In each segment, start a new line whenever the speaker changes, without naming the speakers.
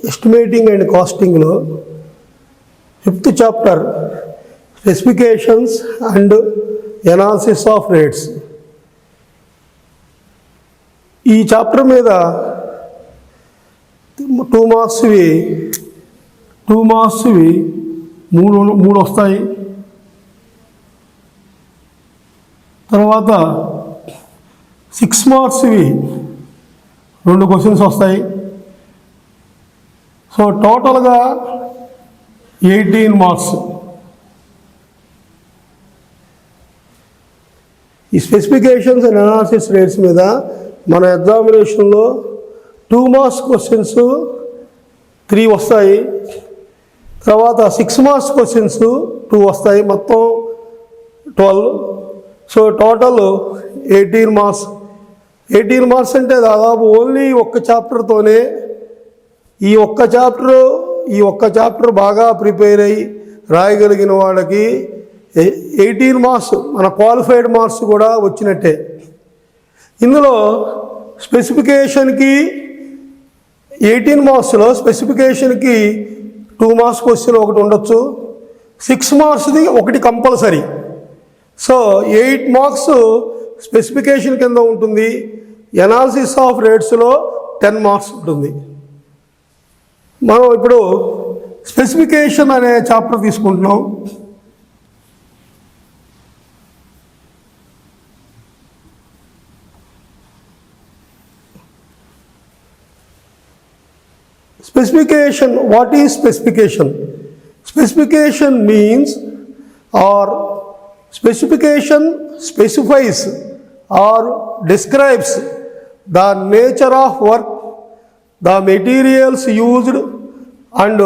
Estimating and కాస్టింగ్లో 5th chapter specifications and analysis of rates. ఈ chapter మీద 2 మార్క్స్వి మూడు వస్తాయి. తర్వాత 6 మార్క్స్వి 2 క్వశ్చన్స్ వస్తాయి. సో టోటల్గా 18 మార్క్స్. ఈ స్పెసిఫికేషన్స్ అండ్ అనాలిసిస్ రేట్స్ మీద మన ఎగ్జామినేషన్లో 2 మార్క్స్ క్వశ్చన్స్ 3 వస్తాయి. తర్వాత 6 మార్క్స్ క్వశ్చన్స్ 2 వస్తాయి. మొత్తం 12. So total 18 marks. 18 మార్క్స్ అంటే దాదాపు ఓన్లీ ఒక్క చాప్టర్తోనే ఈ ఒక్క చాప్టర్ బాగా ప్రిపేర్ అయ్యి రాయగలిగిన వాళ్ళకి 18 మార్క్స్ మన క్వాలిఫైడ్ మార్క్స్ కూడా వచ్చినట్టే. ఇందులో స్పెసిఫికేషన్కి 18 మార్క్స్లో స్పెసిఫికేషన్కి 2 మార్క్స్ క్వశ్చన్ ఒకటి ఉండొచ్చు, 6 మార్క్స్ది ఒకటి కంపల్సరీ. సో 8 మార్క్స్ స్పెసిఫికేషన్ కింద ఉంటుంది. ఎనాలిసిస్ ఆఫ్ రేట్స్లో 10 మార్క్స్ ఉంటుంది. మనం ఇప్పుడు స్పెసిఫికేషన్ అనే చాప్టర్ తీసుకుంటున్నాం. Specification. What is specification? Specification means or specification specifies or describes the nature of work, the materials used and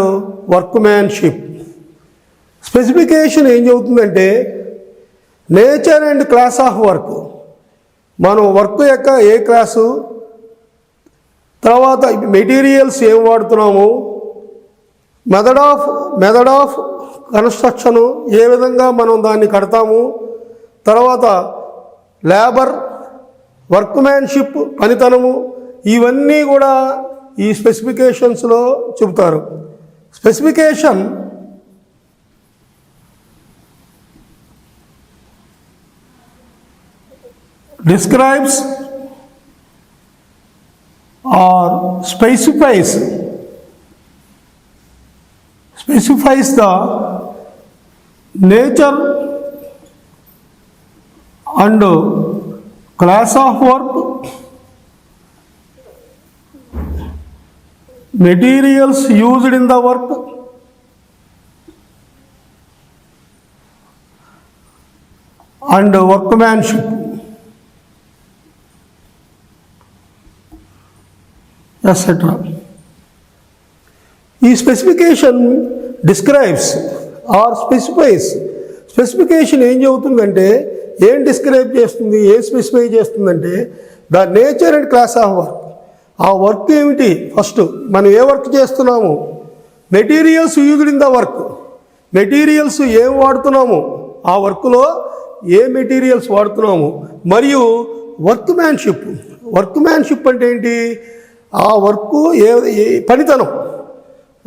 workmanship. Specification ఏం చెబుతుందంటే nature and class of work, మనం work యొక్క ఏ class, తర్వాత మెటీరియల్స్ ఏం వాడుతున్నాము, method of construction ఏ విధంగా మనం దాన్ని కడతాము, తర్వాత లేబర్, వర్క్మ్యాన్షిప్ పనితనము, ఇవన్నీ కూడా ఈ స్పెసిఫికేషన్స్లో చెబుతారు. Specification describes or specifies the nature and class of work, materials used in the work, and workmanship, etc. ఈ specification describes or specifies. Specification ఏం చెబుతుందంటే, ఏం డిస్క్రైబ్ చేస్తుంది, ఏం స్పెసిఫై చేస్తుందంటే the nature and class of work. ఆ work ఏమిటి, first మనం ఏ వర్క్ చేస్తున్నాము, materials used in the work, materials ఏం వాడుతున్నాము, ఆ వర్క్లో ఏ మెటీరియల్స్ వాడుతున్నాము, మరియు వర్క్మ్యాన్షిప్ అంటే ఏంటి, ఆ వర్క్ ఏ పనితనం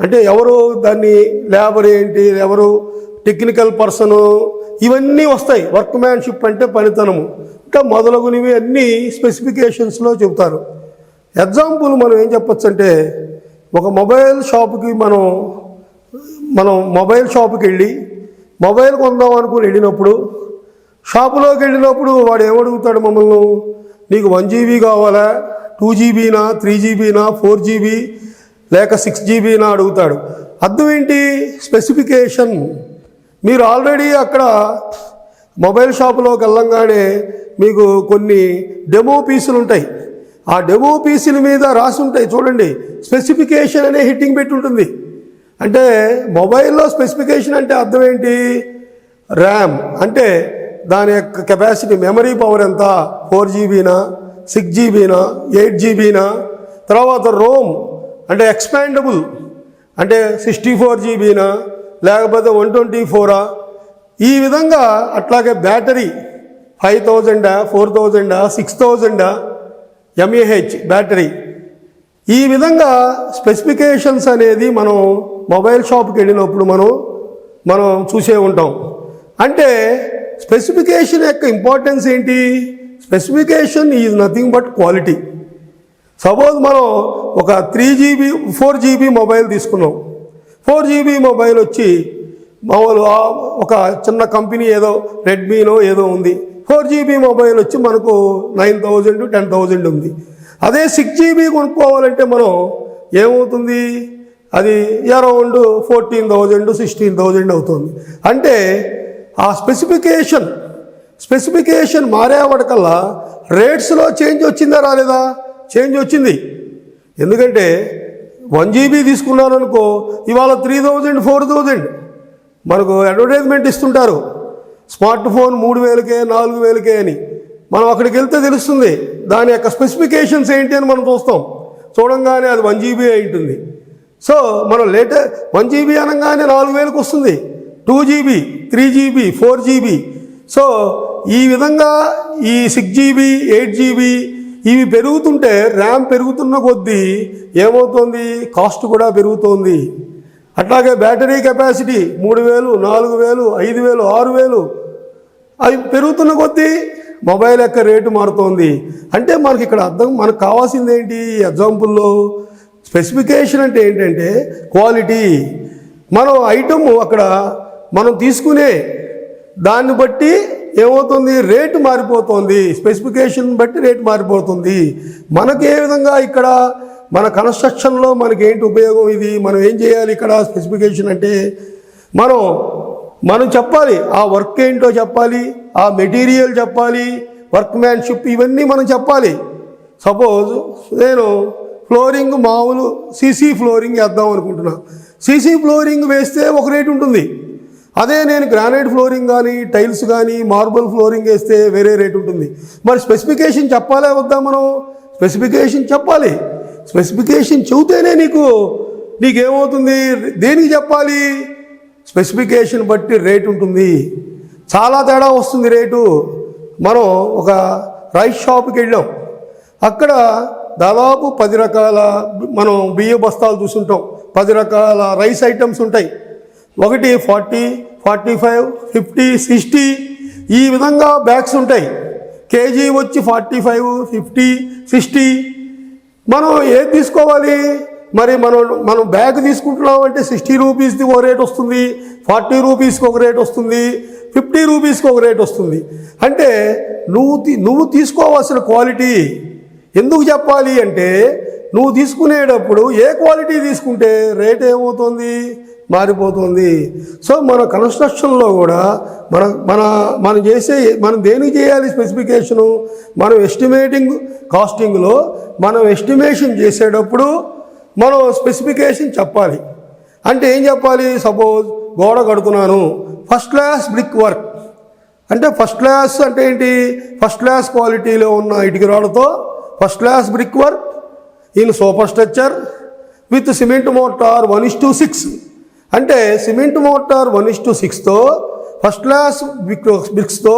అంటే ఎవరు దాన్ని, లేబర్ ఏంటి, ఎవరు టెక్నికల్ పర్సను, ఇవన్నీ వస్తాయి. వర్క్మ్యాన్షిప్ అంటే పనితనము, ఇంకా మొదలగునవి అన్నీ స్పెసిఫికేషన్స్లో చెబుతారు. ఎగ్జాంపుల్ మనం ఏం చెప్పచ్చు అంటే, ఒక మొబైల్ షాపుకి మనం మొబైల్ షాపుకి వెళ్ళి మొబైల్ కొందాం అనుకుని వెళ్ళినప్పుడు, షాపులోకి వెళ్ళినప్పుడు వాడు ఏమడుగుతాడు మమ్మల్ని, నీకు 1 GB కావాలా, 2 GBనా, 3 GBనా, 4 GB లేక 6 GBనా అడుగుతాడు. అర్థం ఏంటి, స్పెసిఫికేషన్. మీరు ఆల్రెడీ అక్కడ మొబైల్ షాపులోకి వెళ్ళంగానే మీకు కొన్ని డెమో పీసులు ఉంటాయి. ఆ డెమో పీసుల మీద రాసి ఉంటాయి చూడండి, స్పెసిఫికేషన్ అనే హిట్టింగ్ పెట్టి ఉంటుంది. అంటే మొబైల్లో స్పెసిఫికేషన్ అంటే అర్థం ఏంటి, ర్యామ్ అంటే దాని యొక్క కెపాసిటీ, మెమరీ పవర్ ఎంత, 4 GBనా, 6 GBనా, 8 GBనా, తర్వాత రోమ్ అంటే ఎక్స్పాండబుల్ అంటే 64 GBనా లేకపోతే 124ఆ, ఈ విధంగా. అట్లాగే బ్యాటరీ 5000, 4000, 6000 mAh బ్యాటరీ, ఈ విధంగా స్పెసిఫికేషన్స్ అనేది మనం మొబైల్ షాప్కి వెళ్ళినప్పుడు మనం చూసే ఉంటాం. అంటే స్పెసిఫికేషన్ యొక్క ఇంపార్టెన్స్ ఏంటి? Specification is nothing but quality. Suppose మనం ఒక 3GB 4GB మొబైల్ తీసుకున్నాం. 4GB మొబైల్ వచ్చి మామూలు ఒక చిన్న కంపెనీ ఏదో రెడ్మీనో ఏదో ఉంది. 4GB మొబైల్ వచ్చి మనకు 9,000 10,000 ఉంది. అదే 6GB కొనుక్కోవాలంటే మనం ఏమవుతుంది? అది అరౌండ్ 14,000 16,000 అవుతుంది. అంటే ఆ స్పెసిఫికేషన్ మారేవాడికల్లా రేట్స్లో చేంజ్ వచ్చిందా రాలేదా? చేంజ్ వచ్చింది. ఎందుకంటే 1GB తీసుకున్నాను అనుకో, ఇవాళ 3,000 4,000 మనకు అడ్వర్టైజ్మెంట్ ఇస్తుంటారు. స్మార్ట్ ఫోన్ 3,000కే 4,000కే అని. మనం అక్కడికి వెళ్తే తెలుస్తుంది దాని యొక్క స్పెసిఫికేషన్స్ ఏంటి అని మనం చూస్తాం. చూడంగానే అది 1GB అయి ఉంటుంది. సో మనం 1GB అనగానే 4,000కి వస్తుంది. 2GB 3GB 4GB. సో ఈ విధంగా ఈ 6GB 8GB ఇవి పెరుగుతుంటే ర్యామ్ పెరుగుతున్న కొద్దీ ఏమవుతుంది? కాస్ట్ కూడా పెరుగుతోంది. అట్లాగే బ్యాటరీ కెపాసిటీ 3,000 4,000 5,000 6,000 అవి పెరుగుతున్న కొద్దీ మొబైల్ యొక్క రేటు మారుతోంది. అంటే మనకి ఇక్కడ మనకు కావాల్సింది ఏంటి? ఎగ్జాంపుల్లో స్పెసిఫికేషన్ అంటే ఏంటంటే క్వాలిటీ. మనం ఐటమ్ అక్కడ మనం తీసుకునే దాన్ని బట్టి ఏమవుతుంది? రేటు మారిపోతుంది. స్పెసిఫికేషన్ బట్టి రేటు మారిపోతుంది. మనకి ఏ విధంగా ఇక్కడ మన కన్స్ట్రక్షన్లో మనకి ఏంటి ఉపయోగం? ఇది మనం ఏం చేయాలి ఇక్కడ? స్పెసిఫికేషన్ అంటే మనం చెప్పాలి. ఆ వర్క్ ఏంటో చెప్పాలి, ఆ మెటీరియల్ చెప్పాలి, వర్క్ మ్యాన్షిప్ ఇవన్నీ మనం చెప్పాలి. సపోజ్ నేను ఫ్లోరింగ్ మామూలు సీసీ ఫ్లోరింగ్ వేద్దాం అనుకుంటున్నా. సీసీ ఫ్లోరింగ్ వేస్తే ఒక రేటు ఉంటుంది. అదే నేను గ్రానైట్ ఫ్లోరింగ్ కానీ టైల్స్ కానీ మార్బుల్ ఫ్లోరింగ్ వేస్తే వేరే రేటు ఉంటుంది. మరి స్పెసిఫికేషన్ చెప్పాలే వద్దా? మనం స్పెసిఫికేషన్ చెప్పాలి. స్పెసిఫికేషన్ చెబితేనే నీకేమవుతుంది? దేనికి చెప్పాలి? స్పెసిఫికేషన్ బట్టి రేటు ఉంటుంది. చాలా తేడా వస్తుంది రేటు. మనం ఒక రైస్ షాప్కి వెళ్ళాం. అక్కడ దాదాపు 10 రకాల మనం బియ్య బస్తాలు చూసుంటాం. 10 రకాల రైస్ ఐటమ్స్ ఉంటాయి. ఒకటి 40 45 50 60 ఈ విధంగా బ్యాగ్స్ ఉంటాయి. కేజీ వచ్చి 45 50 60. మనం ఏది తీసుకోవాలి? మరి మనం బ్యాగ్ తీసుకుంటున్నాం అంటే 60 రూపీస్ది ఒక రేట్ వస్తుంది, 40 రూపీస్కి ఒక రేట్ వస్తుంది, 50 రూపీస్కి ఒక రేట్ వస్తుంది. అంటే నువ్వు తీసుకోవాల్సిన క్వాలిటీ ఎందుకు చెప్పాలి అంటే నువ్వు తీసుకునేటప్పుడు ఏ క్వాలిటీ తీసుకుంటే రేట్ ఏమవుతుంది? మారిపోతుంది. సో మన కన్స్ట్రక్షన్లో కూడా మనం దేనికి చేయాలి? స్పెసిఫికేషను మనం కాస్టింగ్లో మనం ఎస్టిమేషన్ చేసేటప్పుడు మనం స్పెసిఫికేషన్ చెప్పాలి. అంటే ఏం చెప్పాలి? సపోజ్ గోడ కడుతున్నాను, ఫస్ట్ క్లాస్ బ్రిక్ వర్క్ అంటే ఫస్ట్ క్లాస్ అంటే ఏంటి? ఫస్ట్ క్లాస్ క్వాలిటీలో ఉన్న ఇటుక రాళ్ళతో first class brick work in superstructure with cement mortar 1:6. అంటే సిమెంట్ మోటార్ 1:6తో ఫస్ట్ క్లాస్ బ్రిక్స్తో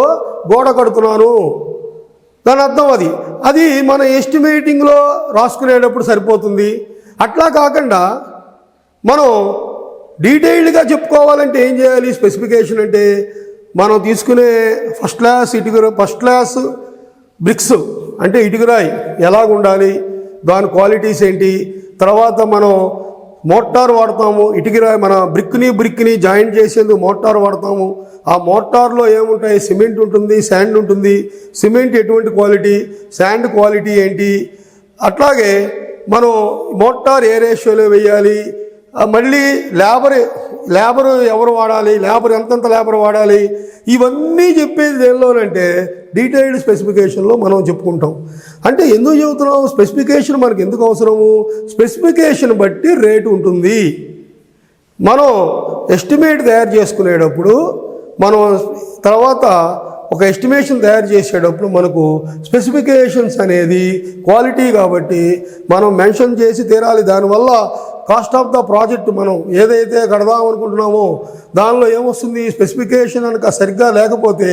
గోడ కడుతున్నాను. దాని అర్థం అది మన ఎస్టిమేటింగ్లో రాసుకునేటప్పుడు సరిపోతుంది. అట్లా కాకుండా మనం డీటెయిల్డ్గా చెప్పుకోవాలంటే ఏం చేయాలి? స్పెసిఫికేషన్ అంటే మనం తీసుకునే ఫస్ట్ క్లాస్ బ్రిక్స్ అంటే ఇటుకరాయి ఎలాగుండాలి, దాని క్వాలిటీస్ ఏంటి, తర్వాత మనం మోటార్ వాడతాము. ఇటుకరాయి మన బ్రిక్ని జాయింట్ చేసేందుకు మోటార్ వాడతాము. ఆ మోటార్లో ఏముంటాయి? సిమెంట్ ఉంటుంది, శాండ్ ఉంటుంది. సిమెంట్ ఎటువంటి క్వాలిటీ, శాండ్ క్వాలిటీ ఏంటి, అట్లాగే మనం మోటార్ ఏ రేషియోలో వేయాలి, మళ్ళీ లేబర్ ఎవరు వాడాలి, ఎంతెంత లేబర్ వాడాలి, ఇవన్నీ చెప్పేది దేనిలోనంటే డీటెయిల్డ్ స్పెసిఫికేషన్లో మనం చెప్పుకుంటాం. అంటే ఎందుకు చెబుతున్నాం? స్పెసిఫికేషన్ మనకు ఎందుకు అవసరము? స్పెసిఫికేషన్ బట్టి రేటు ఉంటుంది. మనం ఎస్టిమేట్ తయారు చేసుకునేటప్పుడు మనం తర్వాత ఒక ఎస్టిమేషన్ తయారు చేసేటప్పుడు మనకు స్పెసిఫికేషన్స్ అనేది క్వాలిటీ కాబట్టి మనం మెన్షన్ చేసి తీరాలి. దానివల్ల కాస్ట్ ఆఫ్ ద ప్రాజెక్ట్ మనం ఏదైతే కడదాం అనుకుంటున్నామో దానిలో ఏమొస్తుంది? స్పెసిఫికేషన్ కనుక సరిగ్గా లేకపోతే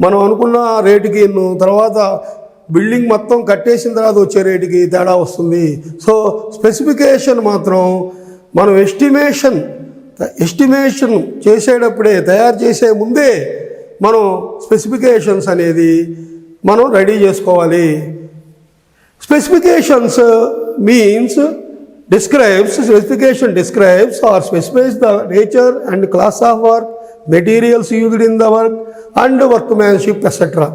మనం అనుకున్న రేటుకి తర్వాత బిల్డింగ్ మొత్తం కట్టేసిన తర్వాత వచ్చే రేటుకి తేడా వస్తుంది. సో స్పెసిఫికేషన్ మాత్రం మనం ఎస్టిమేషన్ చేసేటప్పుడే, తయారు చేసే ముందే మనం స్పెసిఫికేషన్స్ అనేది మనం రెడీ చేసుకోవాలి. Specifications means specification describes or specifies the nature and class of work, materials used in the work and workmanship etc.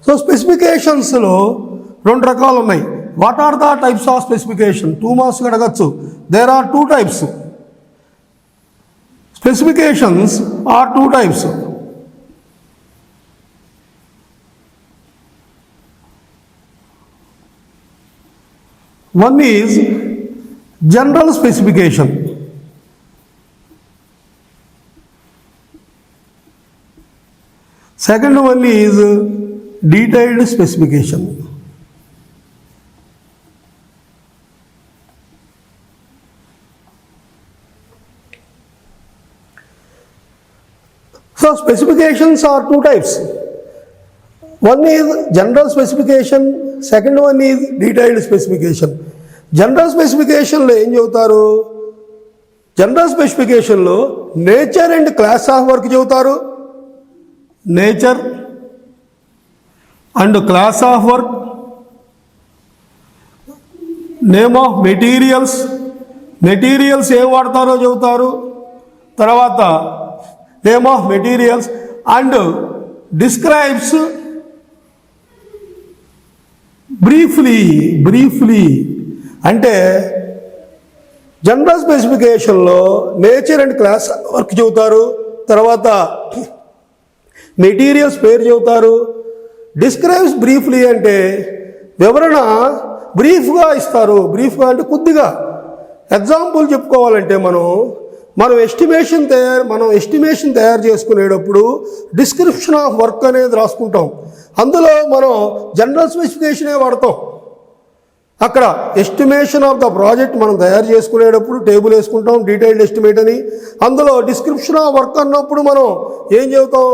So specifications లో రెండు రకాలు ఉన్నాయి. What are the types of specification? 2 marks అడగచ్చు. There are 2 types. Specifications are 2 types. One is general specification. Second one is detailed specification. So specifications are 2 types. One is general specification, second one is detailed specification. General స్పెసిఫికేషన్లో ఏం చెబుతారు? General స్పెసిఫికేషన్లో nature and class of work చెబుతారు. Nature and class of work, name of materials ఏం వాడతారో చెబుతారు. తర్వాత name of materials and describes briefly. అంటే జనరల్ స్పెసిఫికేషన్లో నేచర్ అండ్ క్లాస్ వర్క్ చెబుతారు. తర్వాత మెటీరియల్స్ పేరు చెబుతారు. డిస్క్రైబ్స్ బ్రీఫ్లీ అంటే వివరణ బ్రీఫ్గా ఇస్తారు. బ్రీఫ్గా అంటే కొద్దిగా. ఎగ్జాంపుల్ చెప్పుకోవాలంటే మనం ఎస్టిమేషన్ తయారు చేసుకునేటప్పుడు డిస్క్రిప్షన్ ఆఫ్ వర్క్ అనేది రాసుకుంటాం. అందులో మనం జనరల్ స్పెసిఫికేషనే వాడతాం. అక్కడ ఎస్టిమేషన్ ఆఫ్ ద ప్రాజెక్ట్ మనం తయారు చేసుకునేటప్పుడు టేబుల్ వేసుకుంటాం, డీటెయిల్డ్ ఎస్టిమేట్ అని. అందులో డిస్క్రిప్షన్ ఆఫ్ వర్క్ అన్నప్పుడు మనం ఏం చెబుతాం?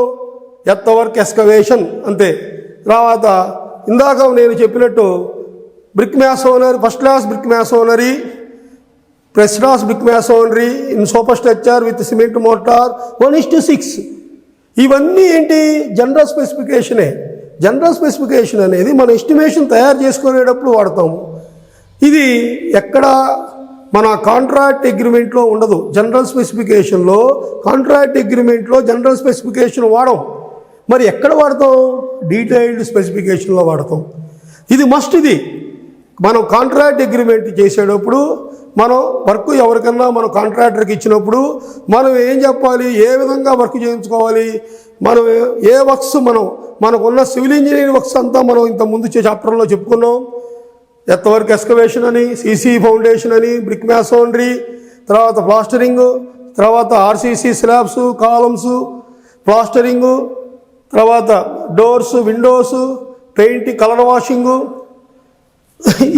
ఎర్త్ వర్క్ ఎక్స్కవేషన్ అంతే. తర్వాత ఇందాక నేను చెప్పినట్టు brick masonry, first class brick masonry, press class brick masonry in superstructure with cement mortar 1:6. ఇవన్నీ ఏంటి? జనరల్ స్పెసిఫికేషనే. జనరల్ స్పెసిఫికేషన్ అనేది మన ఎస్టిమేషన్ తయారు చేసుకునేటప్పుడు వాడతాము. ఇది ఎక్కడ మన కాంట్రాక్ట్ అగ్రిమెంట్లో ఉండదు. జనరల్ స్పెసిఫికేషన్లో, కాంట్రాక్ట్ అగ్రిమెంట్లో జనరల్ స్పెసిఫికేషన్ వాడం. మరి ఎక్కడ వాడతాం? డీటెయిల్డ్ స్పెసిఫికేషన్లో వాడతాం. ఇది మస్ట్. ఇది మనం కాంట్రాక్ట్ అగ్రిమెంట్ చేసేటప్పుడు మనం వర్క్ ఎవరికన్నా మనం కాంట్రాక్టర్కి ఇచ్చినప్పుడు మనం ఏం చెప్పాలి? ఏ విధంగా వర్క్ చేయించుకోవాలి? మనం ఏ వర్క్స్ మనకున్న సివిల్ ఇంజనీరింగ్ వర్క్స్ అంతా మనం ఇంతకుముందు చాప్టర్లో చెప్పుకున్నాం. ఎర్త్ వర్క్ ఎక్స్కవేషన్ అని, సీసీ ఫౌండేషన్ అని, బ్రిక్ మ్యాసోనరీ, తర్వాత ప్లాస్టరింగ్, తర్వాత ఆర్సీసీ స్లాబ్స్, కాలమ్స్, ప్లాస్టరింగు, తర్వాత doors, Windows, paint, colour washing,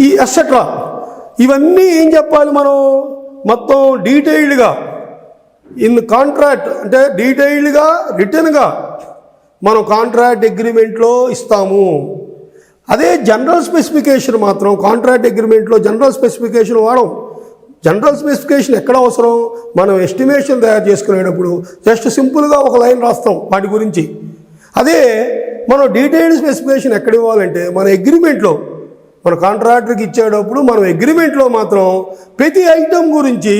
ఈ ఎక్సెట్రా. ఇవన్నీ ఏం చెప్పాలి? మనం మొత్తం డీటెయిల్డ్గా ఇన్ కాంట్రాక్ట్ అంటే డీటెయిల్డ్గా రిటర్న్గా మనం కాంట్రాక్ట్ అగ్రిమెంట్లో ఇస్తాము. అదే జనరల్ స్పెసిఫికేషన్ మాత్రం కాంట్రాక్ట్ అగ్రిమెంట్లో జనరల్ స్పెసిఫికేషన్ వాడం. జనరల్ స్పెసిఫికేషన్ ఎక్కడ అవసరం? మనం ఎస్టిమేషన్ తయారు చేసుకునేటప్పుడు జస్ట్ సింపుల్గా ఒక లైన్ రాస్తాం వాటి గురించి. అదే మనం డీటెయిల్డ్ స్పెసిఫికేషన్ ఎక్కడ ఇవ్వాలంటే మన అగ్రిమెంట్లో, మన కాంట్రాక్టర్కి ఇచ్చేటప్పుడు మనం అగ్రిమెంట్లో మాత్రం ప్రతి ఐటెం గురించి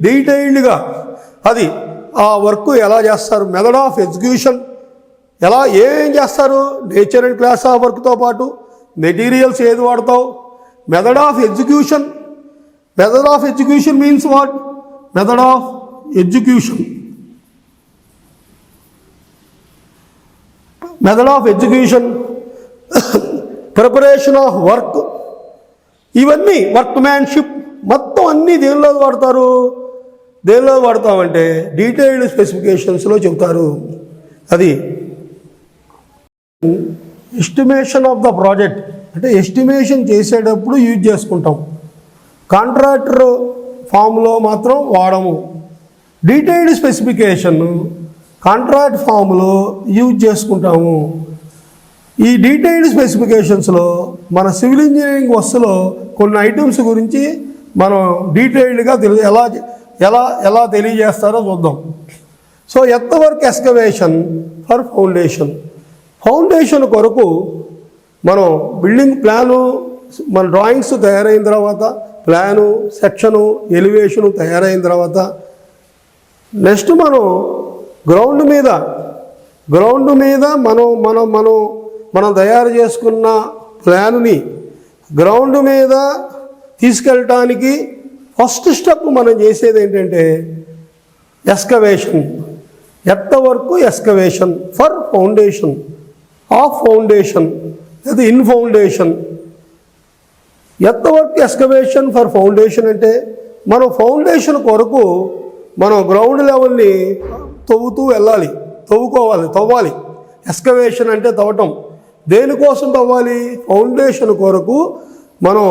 డీటెయిల్డ్గా అది ఆ వర్క్ ఎలా చేస్తారు, మెథడ్ ఆఫ్ ఎగ్జిక్యూషన్ ఎలా ఏం చేస్తారు, నేచర్ అండ్ క్లాస్ ఆఫ్ వర్క్తో పాటు మెటీరియల్స్ ఏది వాడతావు, method of execution. Method of execution means what? Method of execution, method of execution, preparation of work, ఇవన్నీ వర్క్మ్యాన్షిప్ మొత్తం అన్నీ దేనిలో వాడతారు? దేనిలో వాడతామంటే డీటెయిల్డ్ స్పెసిఫికేషన్స్లో చెబుతారు. అది ఎస్టిమేషన్ ఆఫ్ ద ప్రాజెక్ట్ అంటే ఎస్టిమేషన్ చేసేటప్పుడు యూజ్ చేసుకుంటాం. కాంట్రాక్టర్ ఫామ్లో మాత్రం వాడము. డీటెయిల్డ్ స్పెసిఫికేషన్ కాంట్రాక్ట్ ఫామ్లో యూజ్ చేసుకుంటాము. ఈ డీటెయిల్డ్ స్పెసిఫికేషన్స్లో మన సివిల్ ఇంజనీరింగ్ వస్తులో కొన్ని ఐటమ్స్ గురించి మనం డీటెయిల్డ్గా ఎలా ఎలా ఎలా తెలియజేస్తారో చూద్దాం. So earth work excavation for foundation కొరకు మనం బిల్డింగ్ ప్లాను మన డ్రాయింగ్స్ తయారైన తర్వాత ప్లాను సెక్షను ఎలివేషను తయారైన తర్వాత నెక్స్ట్ మనం గ్రౌండ్ మీద మనం తయారు చేసుకున్న ప్లాన్ని గ్రౌండ్ మీద తీసుకెళ్ళటానికి ఫస్ట్ స్టెప్ మనం చేసేది ఏంటంటే excavation, earth work excavation for foundation అది in foundation. Earth work excavation for foundation అంటే మనం ఫౌండేషన్ కొరకు మనం గ్రౌండ్ లెవెల్ని తవ్వాలి. ఎక్స్కవేషన్ అంటే తవ్వటం. దేనికోసం తవ్వాలి? ఫౌండేషన్ కొరకు మనం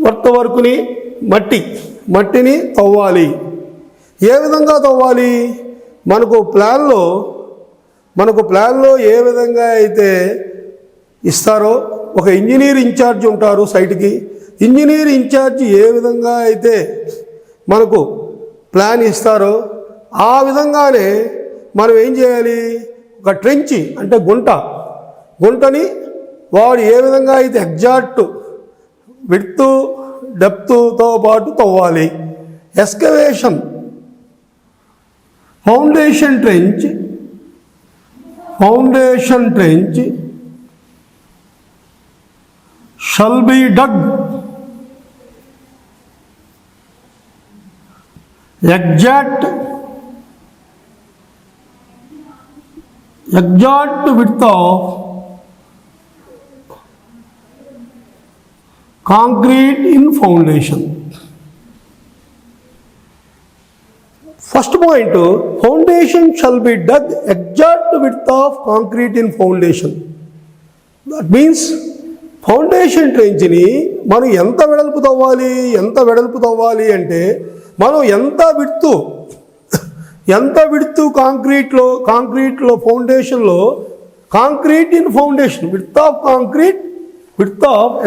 ఎర్త్ వర్క్ని మట్టిని తవ్వాలి. ఏ విధంగా తవ్వాలి? మనకు ప్లాన్లో ఏ విధంగా అయితే ఇస్తారో, ఒక ఇంజనీర్ ఇన్ఛార్జ్ ఉంటారు సైట్కి. ఇంజనీర్ ఇన్ఛార్జ్ ఏ విధంగా అయితే మనకు ప్లాన్ ఇస్తారో ఆ విధంగానే మనం ఏం చేయాలి? ఒక ట్రెంచ్ అంటే గుంటని వాడు ఏ విధంగా అయితే ఎగ్జాక్ట్ విడ్త్ డెప్త్తో పాటు తవ్వాలి. Excavation foundation trench shall be dug exact width of concrete in foundation. First point, foundation shall be dug exact width of concrete in foundation. That means foundation ట్రెంచ్ని మనం ఎంత వెడల్పు తవ్వాలి అంటే మనం ఎంత విడ్త్ కాంక్రీట్లో ఫౌండేషన్లో concrete in foundation width of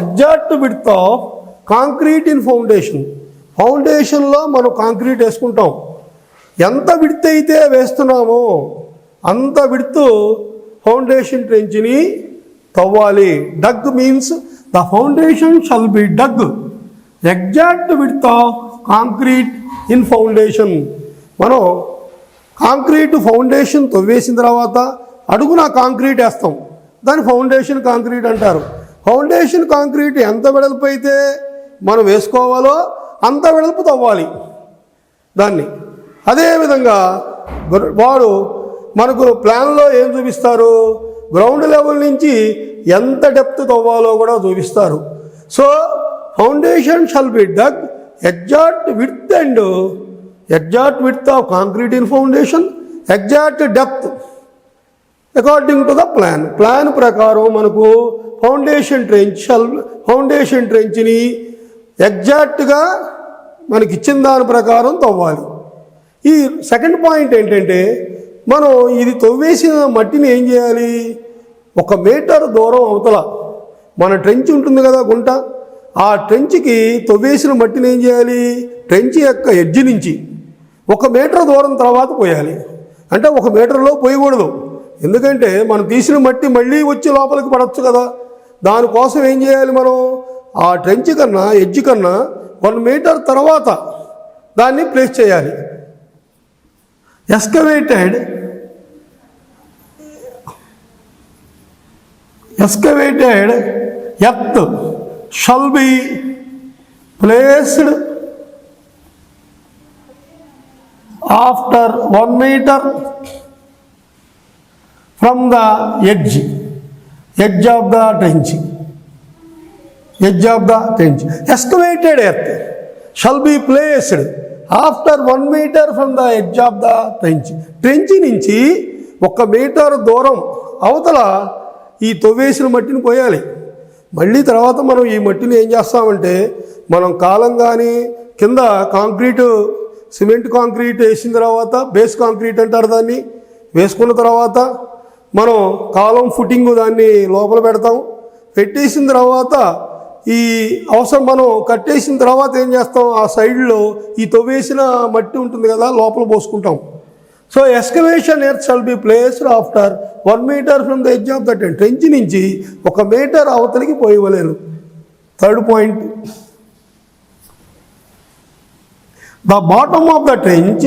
exact width of concrete in ఫౌండేషన్లో మనం కాంక్రీట్ వేసుకుంటాం. ఎంత విడ్త్ అయితే వేస్తున్నామో అంత విడ్త్ ఫౌండేషన్ ట్రెంచ్ని తవ్వాలి. Dug means the foundation shall be dug exact width of concrete in foundation. మనం ఫౌండేషన్ తవ్వేసిన తర్వాత అడుగున కాంక్రీట్ వేస్తాం, దాన్ని ఫౌండేషన్ కాంక్రీట్ అంటారు. ఫౌండేషన్ కాంక్రీట్ ఎంత వెడల్పు అయితే మనం వేసుకోవాలో అంత వెడల్పు తవ్వాలి దాన్ని. అదేవిధంగా వాడు మనకు ప్లాన్లో ఏం చూపిస్తారు? గ్రౌండ్ లెవెల్ నుంచి ఎంత డెప్త్ తవ్వాలో కూడా చూపిస్తారు. So foundation shall be dug exact width of concrete in foundation, exact depth according to the plan ప్రకారం మనకు ఫౌండేషన్ ట్రెంచ్ని ఎగ్జాక్ట్గా మనకి ఇచ్చిన దాని ప్రకారం తవ్వాలి. ఈ సెకండ్ పాయింట్ ఏంటంటే మనం ఇది తవ్వేసిన మట్టిని ఏం చేయాలి? 1 మీటర్ దూరం అవతల మన ట్రెంచ్ ఉంటుంది కదా గుంట, ఆ ట్రెంచ్కి తవ్వేసిన మట్టిని ఏం చేయాలి? ట్రెంచ్ యొక్క ఎడ్జ్ నుంచి 1 మీటర్ దూరం తర్వాత పోయాలి. అంటే 1 మీటర్లో పోయకూడదు, ఎందుకంటే మనం తీసిన మట్టి మళ్ళీ వచ్చి లోపలికి పడవచ్చు కదా. దానికోసం ఏం చేయాలి? మనం ఆ ట్రెంచ్ కన్నా ఎడ్జ్ కన్నా 1 మీటర్ తర్వాత దాన్ని ప్లేస్ చేయాలి. Excavated earth shall be placed after 1 metre from the edge of the trench. Excavated earth shall be placed after 1 metre from the edge of the trench నుంచి 1 మీటర్ దూరం అవతల ఈ తవ్వేసిన మట్టిని పోయాలి. మళ్ళీ తర్వాత మనం ఈ మట్టిని ఏం చేస్తామంటే మనం కాలం కానీ కింద సిమెంట్ కాంక్రీట్ వేసిన తర్వాత బేస్ కాంక్రీట్ అంటారు దాన్ని, వేసుకున్న తర్వాత మనం కాలం ఫుటింగ్ దాన్ని లోపల పెడతాం. పెట్టేసిన తర్వాత ఈ అవసరం మనం కట్టేసిన తర్వాత ఏం చేస్తాం, ఆ సైడ్లో ఈ తవ్వేసిన మట్టి ఉంటుంది కదా లోపల పోసుకుంటాం. So excavation earth shall be placed after 1 metre from the edge of the trench. Trench నుంచి 1 మీటర్ అవతలికి పోయవలేను. Third point, the bottom of the trench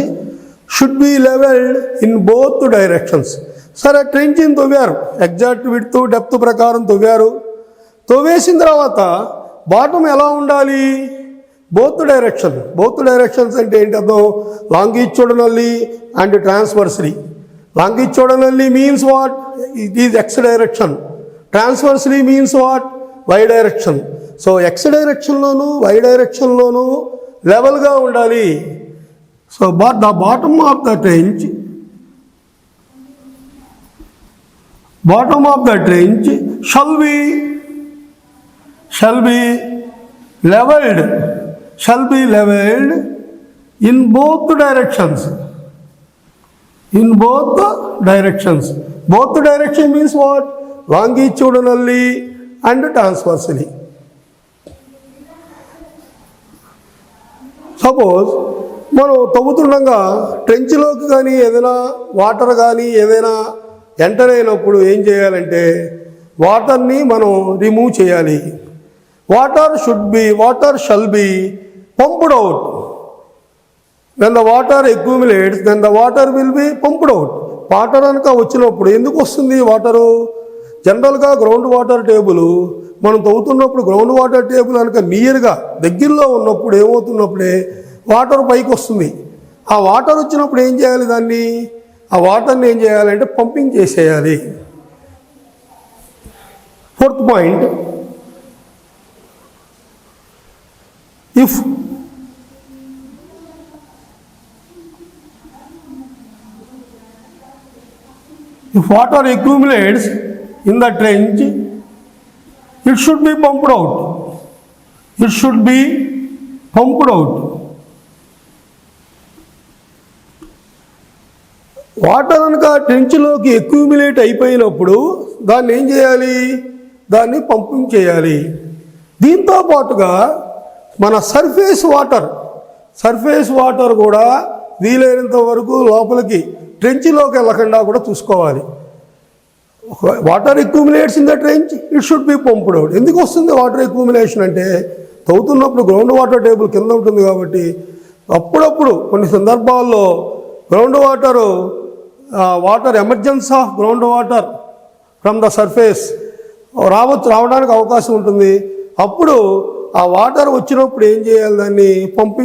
should be levelled in both directions. సరే, ట్రెంచ్ని తవ్వారు, ఎగ్జాక్ట్ విడ్త్ డెప్త్ ప్రకారం తవ్వారు. తవ్వేసిన తర్వాత bottom ఎలా ఉండాలి, బోత్ డైరెక్షన్స్ అంటే ఏంటి అర్థం, longitudinally and transversely. Longitudinally means what, it is X direction. Transversely means what, Y direction. So X డైరెక్షన్లోను వై డైరెక్షన్లోను లెవెల్గా ఉండాలి. So the bottom of the trench shall be leveled in both directions. Both direction means what, longitudinally and transversely. Suppose మనం తవ్వుతుండగా ట్రెంచ్లోకి కానీ ఏదైనా water కానీ ఏదైనా enter అయినప్పుడు ఏం చేయాలంటే వాటర్ని మనం రిమూవ్ చేయాలి. Water shall be pumped out. when the water accumulates then the water will be pumped out. Water కనుక వచ్చినప్పుడు ఎందుకు వస్తుంది వాటరు, జనరల్గా గ్రౌండ్ వాటర్ టేబుల్ మనం తవ్వుతున్నప్పుడు గ్రౌండ్ వాటర్ టేబుల్ కనుక నియర్గా దగ్గరలో ఉన్నప్పుడు ఏమవుతున్నప్పుడే వాటర్ పైకి వస్తుంది. ఆ వాటర్ వచ్చినప్పుడు ఏం చేయాలి, ఆ వాటర్ని ఏం చేయాలంటే పంపింగ్ చేసేయాలి. Fourth point, if water accumulates in the trench, it should be pumped out. Water కనుక ట్రెంచ్లోకి అక్యూములేట్ అయిపోయినప్పుడు దాన్ని ఏం చేయాలి, దాన్ని పంపింగ్ చేయాలి. దీంతో పాటుగా మన సర్ఫేస్ వాటర్ కూడా వీలైనంత వరకు లోపలికి ట్రెంచ్లోకి వెళ్ళకుండా కూడా చూసుకోవాలి. Water accumulates in the trench, it should be pumped out. ఎందుకు వస్తుంది వాటర్ అక్యూములేషన్ అంటే, తవ్వుతున్నప్పుడు గ్రౌండ్ వాటర్ టేబుల్ కింద ఉంటుంది కాబట్టి అప్పుడప్పుడు కొన్ని సందర్భాల్లో ground water emergency of ground water from the surface రావడానికి అవకాశం ఉంటుంది. అప్పుడు ఆ వాటర్ వచ్చినప్పుడు ఏం చేయాలి, దాన్ని పంప్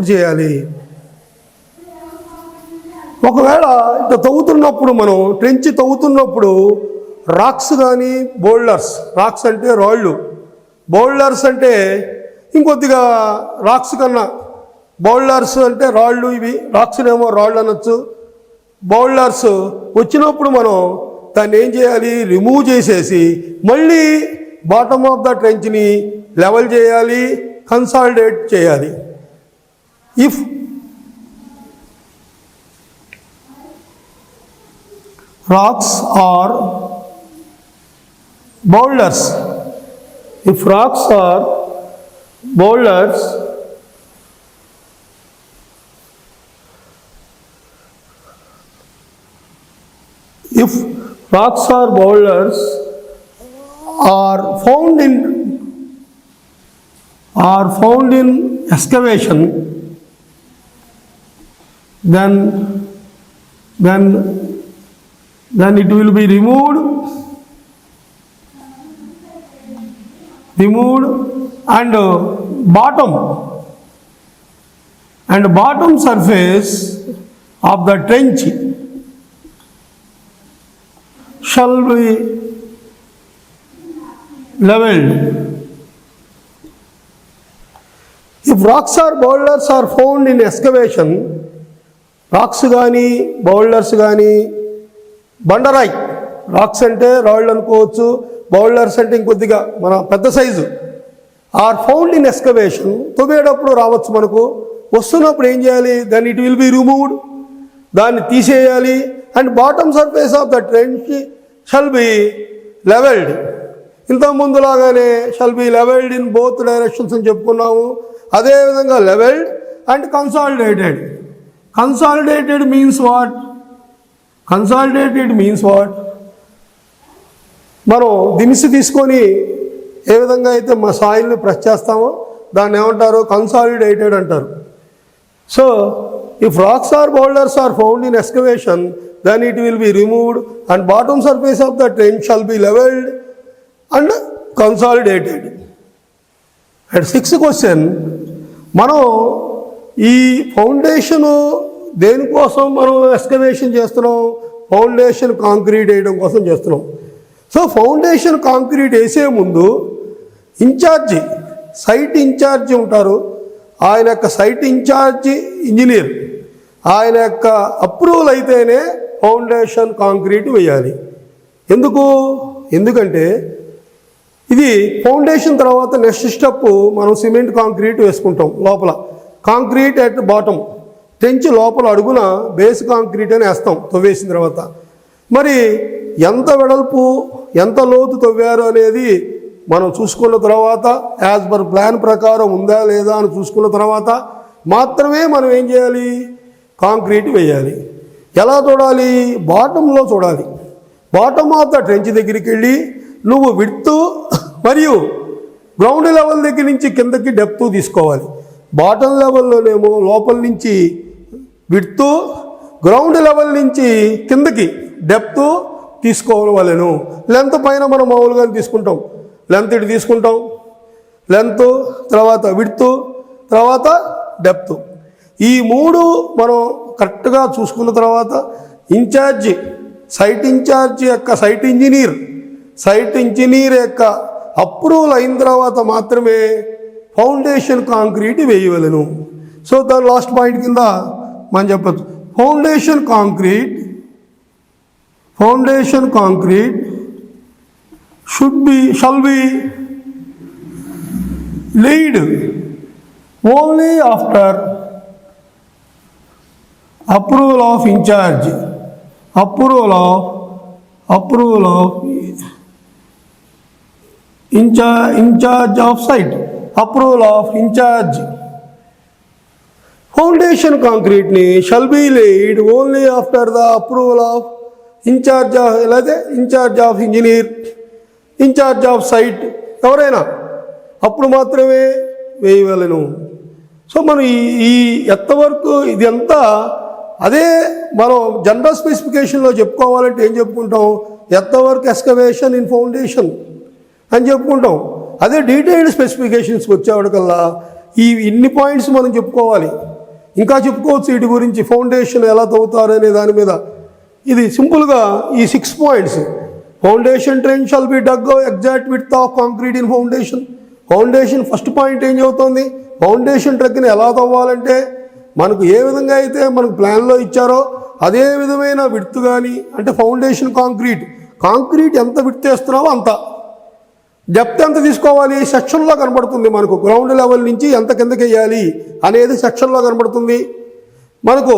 చేయాలి. ఒకవేళ ఇట్లా తవ్వుతున్నప్పుడు మనం ట్రెంచ్ తవ్వుతున్నప్పుడు రాక్స్ కానీ రాక్స్ అంటే రాళ్ళు, బౌల్డర్స్ అంటే ఇంకొద్దిగా రాక్స్ కన్నా బౌల్డర్స్ అంటే రాళ్ళు, ఇవి రాక్స్నేమో రాళ్ళు అనొచ్చు. బౌల్డర్స్ వచ్చినప్పుడు మనం దాన్ని ఏం చేయాలి, రిమూవ్ చేసేసి మళ్ళీ బాటమ్ ఆఫ్ ద ట్రెంచ్ని లెవెల్ చేయాలి, కన్సాలిడేట్ చేయాలి. If rocks are boulders, if rocks are boulders, are found in excavation, then it will be removed and bottom surface of the trench shall be leveled. If rocks or boulders are found in excavation, rocks గానీ boulders కానీ, బండరాయి racks అంటే రాళ్ళు అనుకోవచ్చు, boulders అంటే ఇంకొద్దిగా మన పెద్ద size, or found in excavation, తవ్వేటప్పుడు రావచ్చు మనకు. వస్తున్నప్పుడు ఏం చేయాలి, దాన్ని ఇట్ విల్ బి రిమూవ్డ్, దాన్ని తీసేయాలి. And bottom surface of the trench shall be levelled. ఇంతకుముందులాగానే shall be levelled in both directions అని చెప్పుకున్నాము. అదేవిధంగా levelled and consolidated. Consolidated means what? Consolidated means what? మనం దినుసు తీసుకొని ఏ విధంగా అయితే మా సాయిల్ని ప్రెస్ చేస్తామో దాన్ని ఏమంటారు? కన్సాలిడేటెడ్ అంటారు. So if rocks or boulders are found in excavation then it will be removed and bottom surface of the trench shall be leveled and consolidated. And sixth question, మనం ఈ ఫౌండేషను దేనికోసం మనం excavation చేస్తున్నాం? Foundation concrete వేయడం కోసం చేస్తున్నాం. So foundation concrete వేసే ముందు ఇన్ఛార్జి, సైట్ ఇన్ఛార్జి ఉంటారు. ఆయన యొక్క సైట్ ఇన్ఛార్జి ఇంజనీర్, ఆయన యొక్క అప్రూవల్ అయితేనే ఫౌండేషన్ కాంక్రీట్ వేయాలి. ఎందుకంటే ఇది ఫౌండేషన్ తర్వాత నెక్స్ట్ స్టెప్ మనం సిమెంట్ కాంక్రీట్ వేసుకుంటాం. లోపల కాంక్రీట్ అట్ బాటమ్, ట్రెంచ్ లోపల అడుగున బేస్ కాంక్రీట్ అని వేస్తాం తవ్వేసిన తర్వాత. మరి ఎంత వెడల్పు ఎంత లోతు తవ్వారు అనేది మనం చూసుకున్న తర్వాత, యాజ్ పర్ ప్లాన్ ప్రకారం ఉందా లేదా అని చూసుకున్న తర్వాత మాత్రమే మనం ఏం చేయాలి? కాంక్రీట్ వేయాలి. ఎలా చూడాలి? బాటంలో చూడాలి. బాటమ్ ఆఫ్ ద ట్రెంచ్ దగ్గరికి వెళ్ళి నువ్వు విడ్త్ మరియు గ్రౌండ్ లెవెల్ దగ్గర నుంచి కిందకి డెప్త్ తీసుకోవాలి. బాటమ్ లెవెల్లోనేమో లోపల నుంచి విడ్త్, గ్రౌండ్ లెవెల్ నుంచి కిందకి డెప్త్ తీసుకోవాలను. లెంత్ పైన మనం మామూలుగా తీసుకుంటాం. లెంత్ ఇటు తీసుకుంటాం, లెంత్ తర్వాత విడ్త్ తర్వాత డెప్త్. ఈ మూడు మనం కరెక్ట్గా చూసుకున్న తర్వాత ఇన్ఛార్జి, సైట్ ఇన్ఛార్జి యొక్క సైట్ ఇంజనీర్ యొక్క అప్రూవల్ అయిన తర్వాత మాత్రమే ఫౌండేషన్ కాంక్రీట్ వేయవలను. సో దాని లాస్ట్ పాయింట్ కింద మనం చెప్పచ్చు, foundation concrete shall be laid only after approval of incharge of site, approval of incharge. Foundation concrete ni shall be laid only after the approval of incharge of engineer, incharge of site ఎవరైనా, అప్పుడు మాత్రమే వేయవలను. So మనం ఈ ఎంతవరకు ఇది అంతా అదే మనం జనరల్ స్పెసిఫికేషన్లో చెప్పుకోవాలంటే ఏం చెప్పుకుంటాం? ఎంతవరకు ఎక్స్కవేషన్ ఇన్ ఫౌండేషన్ అని చెప్పుకుంటాం. అదే డీటెయిల్డ్ స్పెసిఫికేషన్స్కి వచ్చేవాడికల్లా ఇన్ని పాయింట్స్ మనం చెప్పుకోవాలి. ఇంకా చెప్పుకోవచ్చు వీటి గురించి, ఫౌండేషన్ ఎలా తవ్వుతారు అనే దాని మీద. ఇది సింపుల్గా ఈ 6 points. Foundation trench shall be dug exact width of concrete in foundation. Foundation first point ఏం చెబుతోంది? ఫౌండేషన్ ట్రక్ని ఎలా తవ్వాలంటే మనకు ఏ విధంగా అయితే మనకు ప్లాన్లో ఇచ్చారో అదే విధమైన విడ్త్ కానీ, అంటే ఫౌండేషన్ కాంక్రీట్ ఎంత విడ్త్ వేస్తున్నావో అంత, డెప్త్ ఎంత తీసుకోవాలి సెక్షన్లో కనబడుతుంది మనకు. గ్రౌండ్ లెవెల్ నుంచి ఎంత కిందకి వేయాలి అనేది సెక్షన్లో కనబడుతుంది మనకు.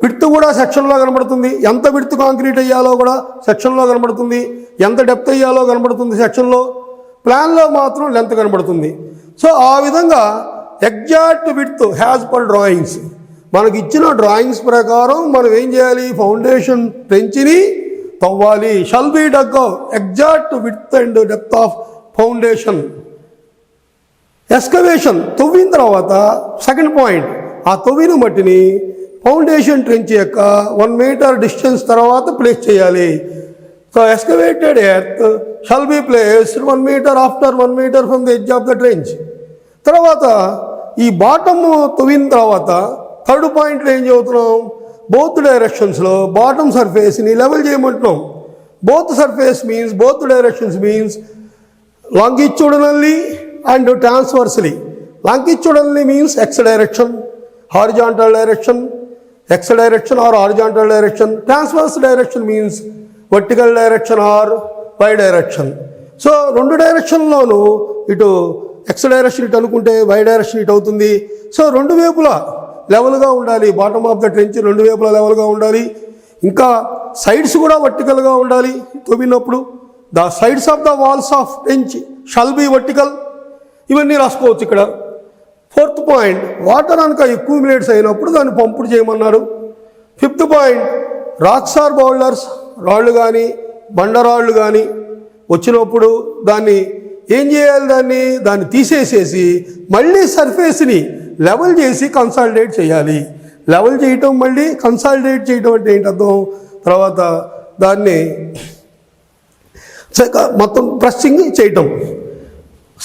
విడ్త్ కూడా సెక్షన్లో కనబడుతుంది. ఎంత విడ్త్ కాంక్రీట్ అయ్యాలో కూడా సెక్షన్లో కనబడుతుంది. ఎంత డెప్త్ అయ్యాలో కనబడుతుంది సెక్షన్లో. ప్లాన్లో మాత్రం లెంత్ కనబడుతుంది. సో ఆ విధంగా exact width has per drawings, మనకి ఇచ్చిన డ్రాయింగ్స్ ప్రకారం మనం ఏం చేయాలి? ఫౌండేషన్ ట్రెంచ్ని తవ్వాలి. Shall be dug exact width and depth of foundation. Excavation తవ్విన తర్వాత సెకండ్ పాయింట్, ఆ తవ్విన మట్టిని ఫౌండేషన్ ట్రెంచ్ యొక్క 1 మీటర్ డిస్టెన్స్ తర్వాత ప్లేస్ చేయాలి. So excavated earth shall be placed 1 metre after 1 metre from the edge of the trench. తర్వాత ఈ bottom తవ్విన తర్వాత థర్డ్ పాయింట్లో ఏం చదువుతున్నాం? బోత్ డైరెక్షన్స్లో బాటమ్ సర్ఫేస్ని లెవెల్ చేయమంటున్నాం. Both directions means longitudinally and transversely. Longitudinally means x direction, horizontal direction, x direction or horizontal direction. Transverse direction means vertical direction or y direction. So 2 డైరెక్షన్లోనూ ఇటు x direction ఇటు అనుకుంటే y direction ఇటు అవుతుంది. So 2 వైపులా లెవెల్గా ఉండాలి. Bottom of the trench 2 వైపులా లెవెల్గా ఉండాలి. ఇంకా సైడ్స్ కూడా వర్టికల్గా ఉండాలి తవ్వినప్పుడు. The sides of the walls of trench shall be vertical. ఇవన్నీ రాసుకోవచ్చు ఇక్కడ. 4th పాయింట్, వాటర్ కనుక అక్యూములేట్స్ అయినప్పుడు దాన్ని పంపుడు చేయమన్నారు. 5th point, racks or boulders, రాళ్ళు కానీ బండరాళ్ళు కానీ వచ్చినప్పుడు దాన్ని ఏం చేయాలి, దాన్ని తీసేసేసి మళ్ళీ సర్ఫేస్ని లెవెల్ చేసి కన్సాలిడేట్ చేయాలి. లెవెల్ చేయటం మళ్ళీ కన్సాలిడేట్ చేయటం అంటే ఏంటి అర్థం? తర్వాత దాన్ని మొత్తం ప్రెస్సింగ్ చేయటం.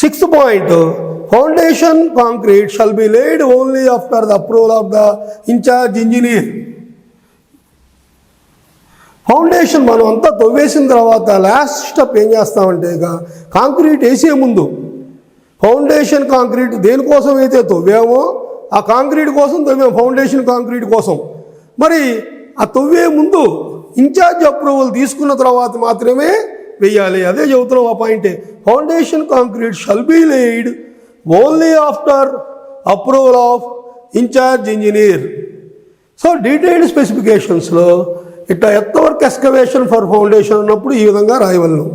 6th point, foundation concrete shall be laid only after the approval of the incharge engineer. Foundation మనం అంతా తవ్వేసిన తర్వాత లాస్ట్ స్టెప్ ఏం చేస్తామంటే కాంక్రీట్ వేసే ముందు ఫౌండేషన్ కాంక్రీట్ దేనికోసం అయితే తవ్వామో ఆ కాంక్రీట్ కోసం తవ్వాము, ఫౌండేషన్ కాంక్రీట్ కోసం. మరి ఆ తవ్వే ముందు ఇన్ఛార్జ్ అప్రూవల్ తీసుకున్న తర్వాత మాత్రమే వెయ్యాలి. అదే చెబుతున్నాం ఆ పాయింటే. Foundation concrete shall be laid only after approval of in charge engineer. So detailed స్పెసిఫికేషన్స్లో ఇట్లా earth work excavation for foundation అన్నప్పుడు ఈ విధంగా రాయవలను.